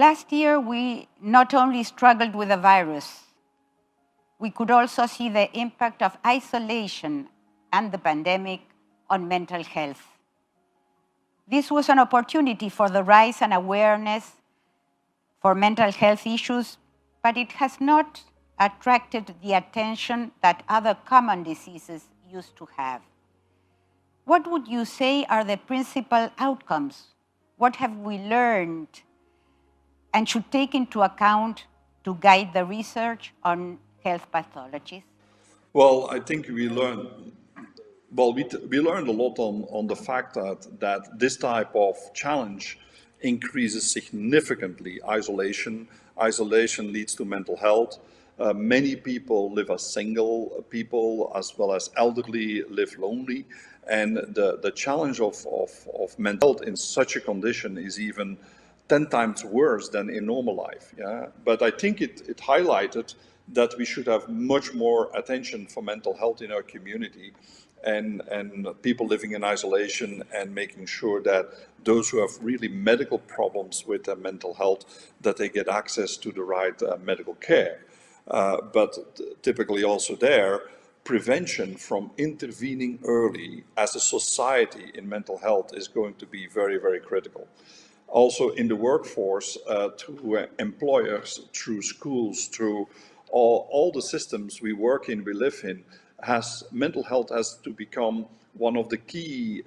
Last year, we not only struggled with the virus, we could also see the impact of isolation and the pandemic on mental health. This was an opportunity for the rise and awareness for mental health issues, but it has not attracted the attention that other common diseases used to have. What would you say are the principal outcomes? What have we learned and should take into account to guide the research on health pathologies? Well, I think we learned a lot on the fact that this type of challenge increases significantly isolation. Isolation leads to mental health. Many people live as single people, as well as elderly live lonely. And the challenge of mental health in such a condition is even 10 times worse than in normal life. Yeah? But I think it highlighted that we should have much more attention for mental health in our community and people living in isolation, and making sure that those who have really medical problems with their mental health, that they get access to the right medical care. But typically also there, prevention from intervening early as a society in mental health is going to be very, very critical. Also in the workforce, through employers, through schools, through all the systems we work in, we live in, mental health has to become one of the key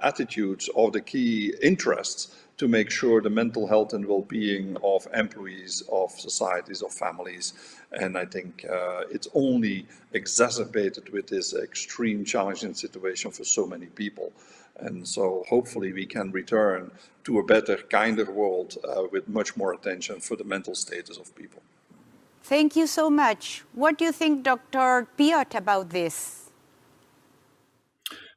attitudes or the key interests to make sure the mental health and well-being of employees, of societies, of families. And I think it's only exacerbated with this extreme challenging situation for so many people. And so hopefully we can return to a better, kinder world with much more attention for the mental status of people. Thank you so much. What do you think, Dr. Piot, about this?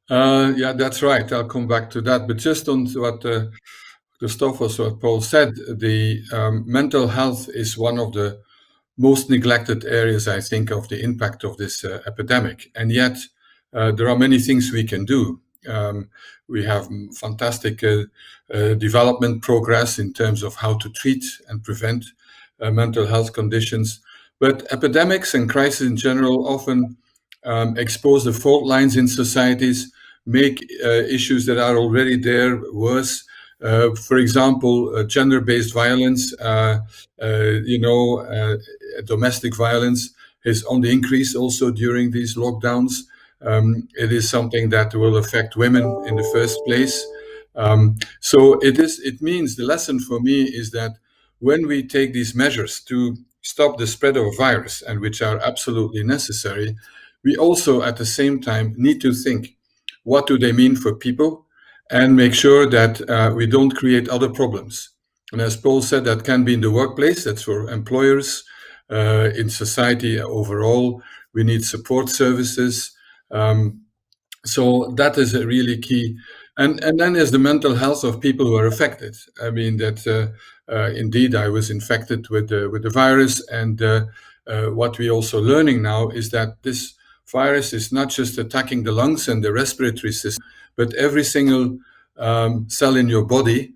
Yeah, that's right. I'll come back to that. But just on what Christophos, what Paul said, the mental health is one of the most neglected areas, I think, of the impact of this epidemic. And yet, there are many things we can do. We have fantastic development progress in terms of how to treat and prevent mental health conditions. But epidemics and crises in general often expose the fault lines in societies, make issues that are already there worse. For example, gender-based violence, domestic violence is on the increase also during these lockdowns. It is something that will affect women in the first place. So it means the lesson for me is that when we take these measures to stop the spread of a virus, and which are absolutely necessary, we also at the same time need to think, what do they mean for people, and make sure that we don't create other problems. And as Paul said, that can be in the workplace, that's for employers, in society overall. We need support services. So that is a really key. And then there's the mental health of people who are affected. I mean, that indeed I was infected with the virus. And what we're also learning now is that this virus is not just attacking the lungs and the respiratory system, but every single cell in your body,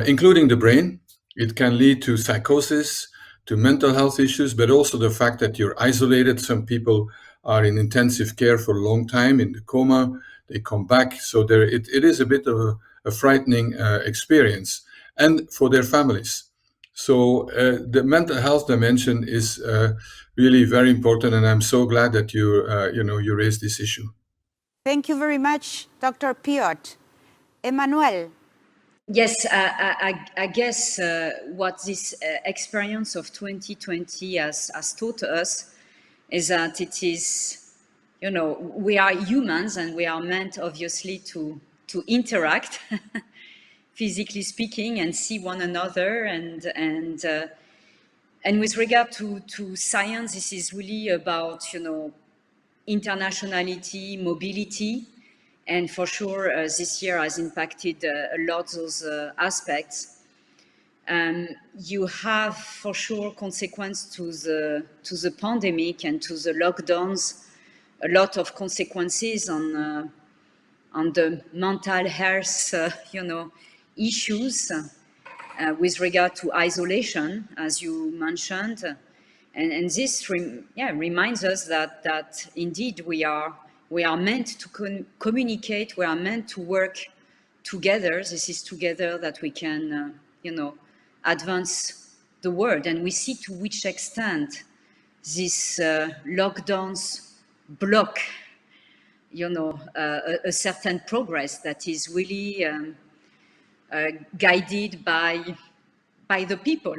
including the brain. It can lead to psychosis, to mental health issues, but also the fact that you're isolated. Some people are in intensive care for a long time, in the coma, they come back. So it is a bit of a frightening experience, and for their families. So the mental health dimension is really very important, and I'm so glad that you raised this issue. Thank you very much, Dr. Piot. Emmanuel. Yes, I guess what this experience of 2020 has taught us is that it is, we are humans and we are meant obviously to interact, physically speaking, and see one another. And with regard to science, this is really about, internationality, mobility. And for sure, this year has impacted a lot those aspects. You have for sure consequence to the pandemic and to the lockdowns, a lot of consequences on the mental health, issues. with regard to isolation, as you mentioned. And this reminds us that indeed we are meant to communicate, we are meant to work together. This is together that we can, advance the world. And we see to which extent these lockdowns block, a certain progress that is really guided by the people.